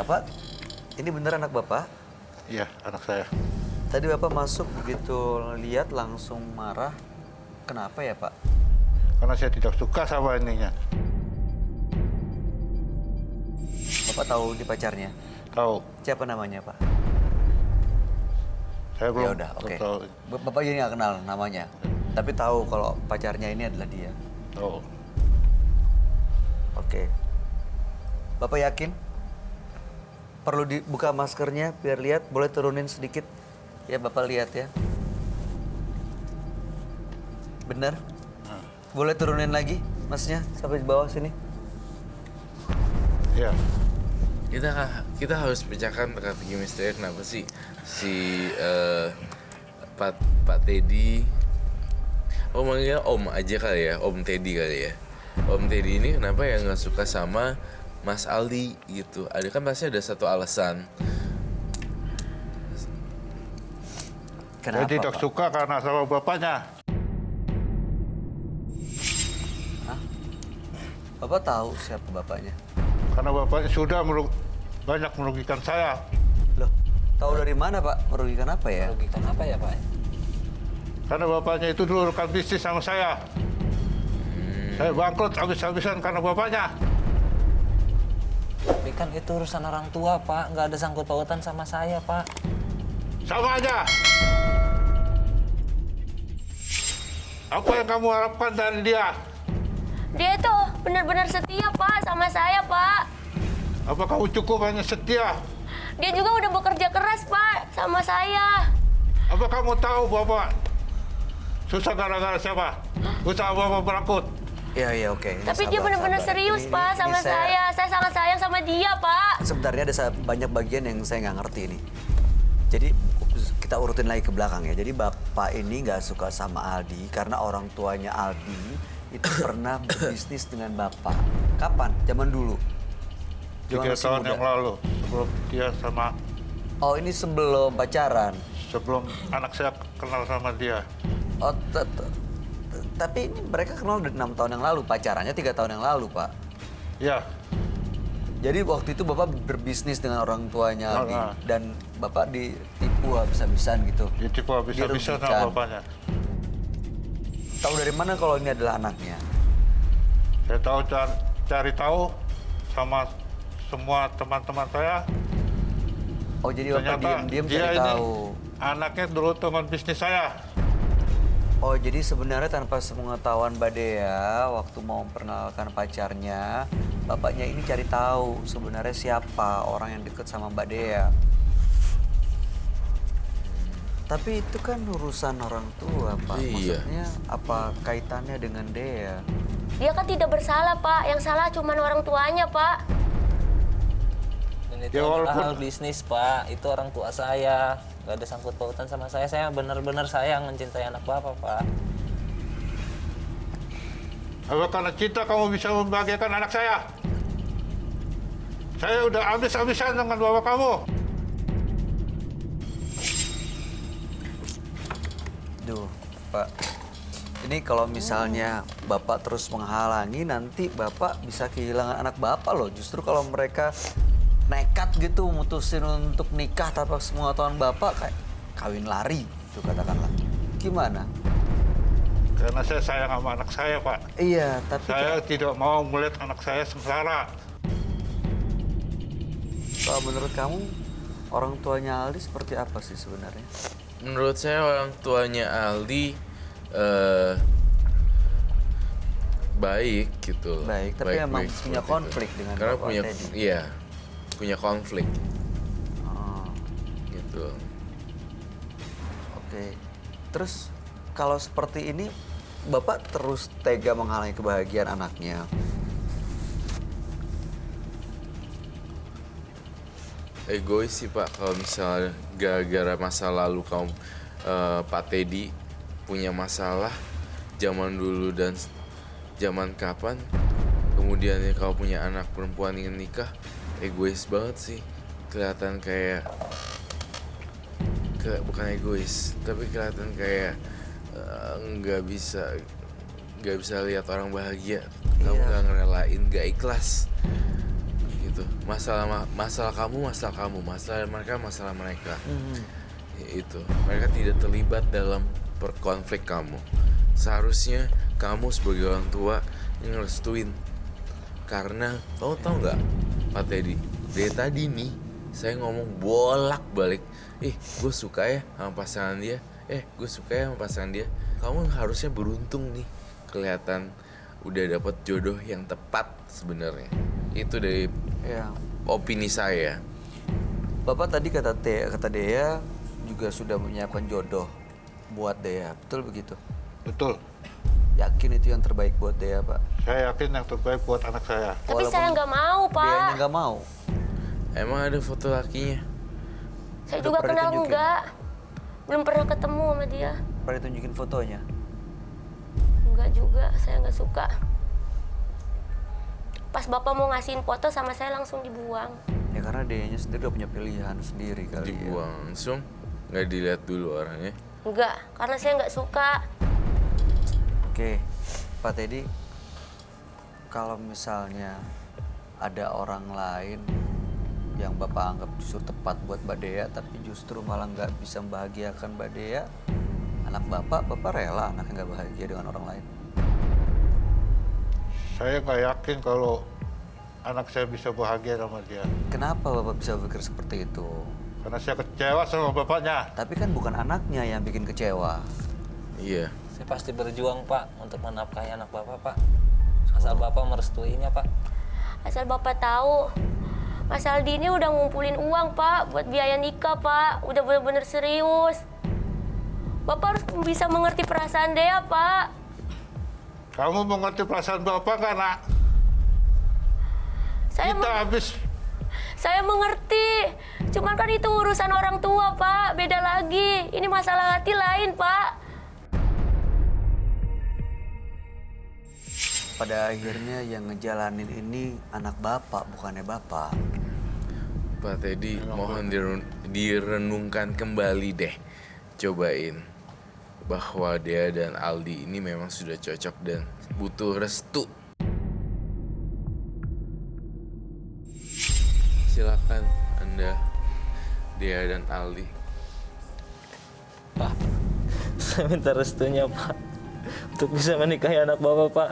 Pak, ini bener anak Bapak? Iya, anak saya. Tadi Bapak masuk begitu lihat langsung marah. Kenapa ya Pak? Karena saya tidak suka sama ininya. Bapak tahu di pacarnya? Tahu, Siapa namanya Pak? saya belum, Ya udah, belum oke. tahu. Bapak jadi nggak kenal namanya, tapi tahu kalau pacarnya ini adalah dia. Tahu. Oke. Bapak yakin? Perlu dibuka maskernya biar lihat, boleh turunin sedikit. Ya Bapak lihat ya. Bener? Boleh turunin lagi masnya sampai di bawah sini. Iya. Kita harus pecahkan teka-teki misteri kenapa sih si Pak Teddy, manggilnya Om aja kali ya, Om Teddy kali ya. Om Teddy ini kenapa ya nggak suka sama Mas Aldi gitu? Ada kan pasti ada satu alasan. Saya Kenapa tidak Pak? suka karena sama bapaknya. Bapak tahu siapa bapaknya? Karena bapaknya sudah banyak merugikan saya. Loh, tahu dari mana Pak? Merugikan apa ya? Merugikan apa ya Pak? Karena bapaknya itu dulu rekan bisnis sama saya. Saya bangkrut habis-habisan karena bapaknya. Tapi kan itu urusan orang tua Pak, nggak ada sangkut pautan sama saya Pak. Sama aja. Apa yang kamu harapkan dari dia? Dia tuh benar-benar setia Pak sama saya Pak. Apa kamu cukup hanya setia? Dia juga udah bekerja keras Pak sama saya. Apa kamu tahu Bapak susah gara-gara siapa? Usaha Bapak bangkrut. Iya, oke. Tapi dia Sabar, benar-benar sabar. serius Ini- Pak ini sama saya. Saya sangat sayang sama dia Pak. Sebenarnya ada banyak bagian yang saya nggak ngerti ini. Jadi kita urutin lagi ke belakang ya. Jadi Bapak ini nggak suka sama Aldi karena orang tuanya Aldi itu pernah berbisnis dengan Bapak. Kapan? Zaman dulu? 3 masih tahun muda? yang lalu sebelum dia sama Oh, ini sebelum pacaran? sebelum anak saya kenal sama dia. Oh, tapi ini mereka kenal udah 6 tahun yang lalu. Pacarannya 3 tahun yang lalu, Pak. Ya, Jadi waktu itu Bapak berbisnis dengan orang tuanya Aldi. Ah. Dan Bapak ditipu habis-habisan gitu. dia tipu habis-habisan Dirugikan. sama bapaknya. Tahu dari mana kalau ini adalah anaknya? Saya tahu cari tahu sama semua teman-teman saya. Oh, jadi Bapak Ternyata diam-diam dia cari ini tahu. anaknya dulu teman bisnis saya. Oh, jadi sebenarnya tanpa sepengetahuan Mbak Dea, waktu mau memperkenalkan pacarnya, bapaknya ini cari tahu sebenarnya siapa orang yang deket sama Mbak Dea. Tapi itu kan urusan orang tua, Pak. Iya. Maksudnya apa kaitannya dengan Dea? Dia kan tidak bersalah Pak. Yang salah cuma orang tuanya Pak. Dan itu Ya, adalah walaupun- hal bisnis Pak, itu orang tua saya. Nggak ada sangkut pautan sama saya. Saya benar-benar sayang mencintai anak Bapak Pak. Apa karena cinta kamu bisa membahagiakan anak saya? Saya udah habis-habisan dengan bapak kamu. Duh, Pak. Ini kalau misalnya Bapak terus menghalangi, nanti Bapak bisa kehilangan anak Bapak loh. Justru kalau mereka nekat gitu mutusin untuk nikah tanpa sepengetahuan Bapak, kayak kawin lari itu katakanlah. Gimana? Karena saya sayang sama anak saya, Pak. Iya, tapi Saya tidak mau melihat anak saya sengsara. kalau menurut kamu orang tuanya Aldi seperti apa sih sebenarnya? Menurut saya orang tuanya Aldi baik gitu. Baik, tapi emang punya seperti konflik itu. dengan Karena Bapak punya Teddy. iya, punya konflik Oh, gitu. oke. Terus kalau seperti ini Bapak terus tega menghalangi kebahagiaan anaknya. Egois sih Pak, kalau misalnya gara-gara masa lalu kamu Pak Teddy punya masalah zaman dulu dan zaman kapan, kemudian kau punya anak perempuan ingin nikah, egois banget sih. Kelihatan kayak bukan egois, tapi kelihatan kayak nggak bisa lihat orang bahagia. Kamu Iya. nggak ngerelain, nggak ikhlas gitu. gitu. Masalah kamu, masalah mereka. Itu mereka tidak terlibat dalam perkonflik kamu. Seharusnya kamu sebagai orang tua yang ngerestuin. Karena kamu tahu nggak, Pak Teddy, dari tadi nih saya ngomong bolak-balik, gue suka ya sama pasangan dia, gue suka ya sama pasangan dia. Kamu harusnya beruntung nih, kelihatan udah dapet jodoh yang tepat sebenarnya. Itu dari opini saya. Bapak tadi kata Dea juga sudah menyiapkan jodoh buat Dea, betul begitu? Betul. Yakin itu yang terbaik buat Dea, Pak? Saya yakin yang terbaik buat anak saya. Tapi saya nggak mau, Pak. Deanya nggak mau. Emang ada foto lakinya? Saya Udah juga pernah kenal ditunjukin? enggak. Belum pernah ketemu sama dia. Pernah tunjukin fotonya? Enggak juga, saya nggak suka. Pas Bapak mau ngasihin foto sama saya langsung dibuang. Ya karena Deanya sendiri udah punya pilihan sendiri kali ya. Dibuang langsung, nggak dilihat dulu orangnya. Enggak, karena saya nggak suka. Oke, Pak Teddy, kalau misalnya ada orang lain yang Bapak anggap justru tepat buat Mbak Dea, tapi justru malah nggak bisa membahagiakan Mbak Dea, anak Bapak rela anaknya nggak bahagia dengan orang lain? Saya nggak yakin kalau anak saya bisa bahagia sama dia. Kenapa Bapak bisa berpikir seperti itu? Karena saya kecewa sama bapaknya. Tapi kan bukan anaknya yang bikin kecewa. Iya. Saya pasti berjuang, Pak, untuk menafkahi anak Bapak, Pak. Asal Bapak merestuinya, Pak. Asal Bapak tahu, Mas Aldi ini udah ngumpulin uang, Pak, buat biaya nikah, Pak. Udah bener-bener serius. Bapak harus bisa mengerti perasaan Dea, Pak. Kamu mengerti perasaan bapak nggak, Nak? Saya mengerti. Cuman kan itu urusan orang tua, Pak. Beda lagi. Ini masalah hati lain, Pak. Pada akhirnya yang ngejalanin ini anak Bapak, bukannya Bapak. Pak Teddy, mohon direnungkan kembali deh. Cobain bahwa Dea dan Aldi ini memang sudah cocok dan butuh restu. Silakan Anda, Dea dan Aldi. Pak, saya minta restunya, Pak, untuk bisa menikahi anak Bapak, Pak.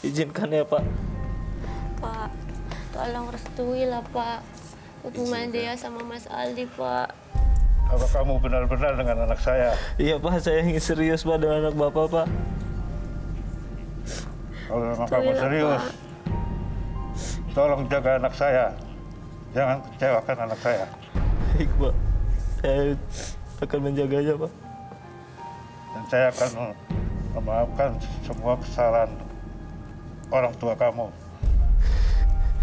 Izinkan ya, Pak. Pak, tolong restui lah, Pak. Hubungan Dea sama Mas Aldi, Pak. Apa kamu benar-benar dengan anak saya? Iya, Pak, saya ingin serius, Pak, dengan anak Bapak, Pak. Kalau memang kamu serius, tolong jaga anak saya. Jangan kecewakan anak saya. Baik, Pak. Saya akan menjaganya, Pak. Dan saya akan memaafkan semua kesalahan orang tua kamu.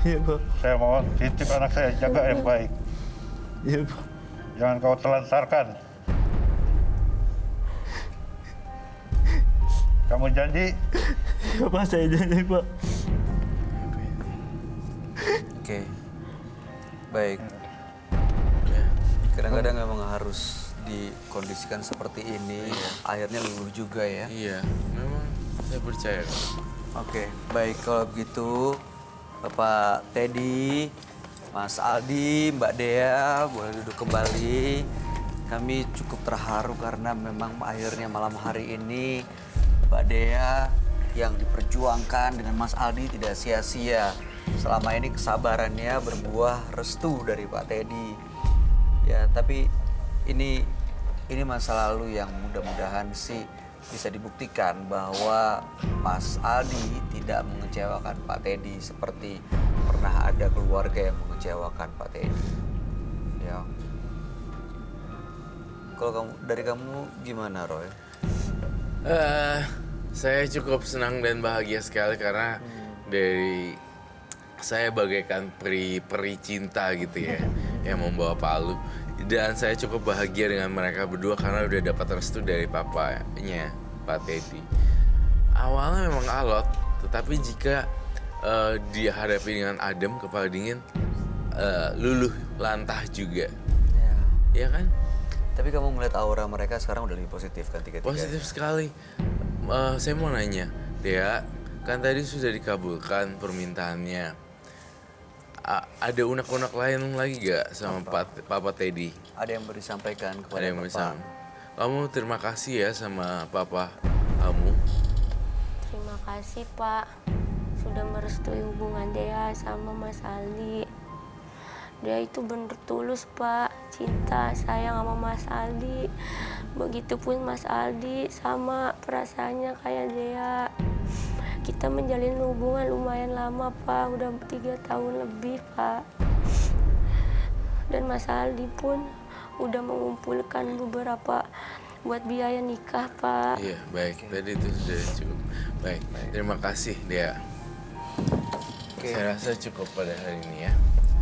Iya, Pak. Saya mohon titip anak saya, jaga yang baik. Iya, Pak. Jangan kau telantarkan. Kamu janji? Iya, Pak, saya janji, Pak. Oke. Baik. Kadang-kadang memang harus dikondisikan seperti ini. Akhirnya luluh juga ya. Iya, memang saya percaya. Oke, baik kalau begitu Bapak Teddy, Mas Aldi, Mbak Dea boleh duduk kembali. Kami cukup terharu karena memang akhirnya malam hari ini Mbak Dea yang diperjuangkan dengan Mas Aldi tidak sia-sia. Selama ini kesabarannya berbuah restu dari Pak Teddy. Ya, tapi ini masa lalu yang mudah-mudahan sih bisa dibuktikan bahwa Mas Aldi tidak mengecewakan Pak Teddy seperti pernah ada keluarga yang mengecewakan Pak Teddy. Ya. Kalau dari kamu gimana, Roy? Saya cukup senang dan bahagia sekali karena dari saya bagaikan peri cinta gitu ya yang membawa palu, dan saya cukup bahagia dengan mereka berdua karena udah dapat restu dari papanya Pak Teddy. Awalnya memang alot, tetapi jika dihadapi dengan adem, kepala dingin, luluh lantah juga. Ya kan? Tapi kamu melihat aura mereka sekarang udah lebih positif kan tiga-tiga? Positif sekali. Saya mau nanya, Dea, kan tadi sudah dikabulkan permintaannya. ada unek-unek lain lagi gak sama Papa Teddy? Ada yang mau disampaikan kepada Ada yang Bapak? bisa. Kamu terima kasih ya sama Papa kamu. Terima kasih Pak sudah merestui hubungan Dea sama Mas Aldi. Dia itu bener tulus Pak, cinta sayang sama Mas Aldi. Begitupun Mas Aldi sama perasaannya kayak Dea. Kita menjalin hubungan lumayan lama Pak, udah 3 tahun lebih Pak. Dan Mas Aldi pun udah mengumpulkan beberapa buat biaya nikah Pak. Iya, baik. Tadi itu sudah cukup. Baik, terima kasih Dea. Saya rasa cukup pada hari ini ya.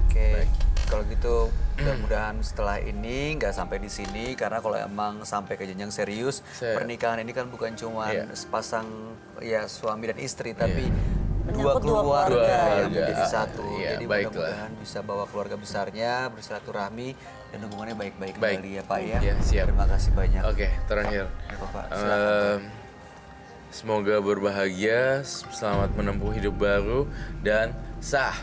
Oke, kalau gitu mudah-mudahan setelah ini nggak sampai di sini karena kalau emang sampai ke jenjang serius, pernikahan ini kan bukan cuma sepasang ya suami dan istri tapi dua keluarga yang menjadi satu. Iya, Jadi baiklah. mudah-mudahan bisa bawa keluarga besarnya bersilaturahmi dan hubungannya baik-baik kembali ya Pak ya. Ya, siap. Terima kasih banyak. Oke, terakhir. Bapak, Semoga berbahagia, selamat menempuh hidup baru, dan sah.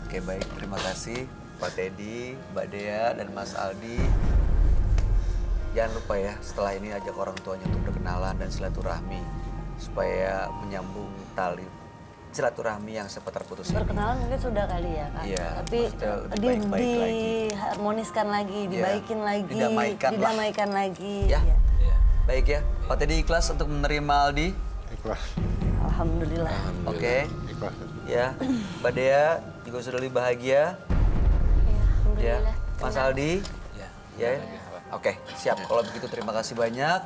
Oke baik, terima kasih Pak Teddy, Mbak Dea, dan Mas Aldi. Jangan lupa ya, setelah ini ajak orang tuanya untuk berkenalan dan silaturahmi supaya menyambung tali silaturahmi yang sempat terputus ini. Perkenalan mungkin sudah kali ya Kak. Iya, Tapi maksudnya lebih baik-baik lagi. diharmoniskan lagi, dibaikin lagi, didamaikan lah. lagi. Ya. Ya. Baik ya, Pak Teddy ikhlas untuk menerima Aldi. Ikhlas. Alhamdulillah. Oke. Ikhlas. Ya, Mbak Dea juga sudah lebih bahagia. Ya, Ya, alhamdulillah. Mas Aldi. Ya. Oke, siap. Kalau begitu terima kasih banyak.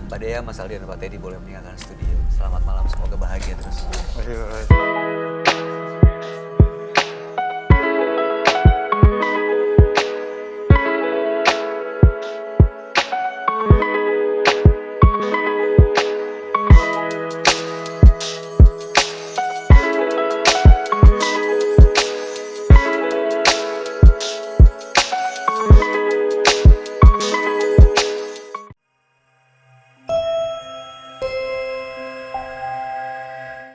Mbak Dea, Mas Aldi, dan Pak Teddy boleh meninggalkan studio. Selamat malam, semoga bahagia terus. Masih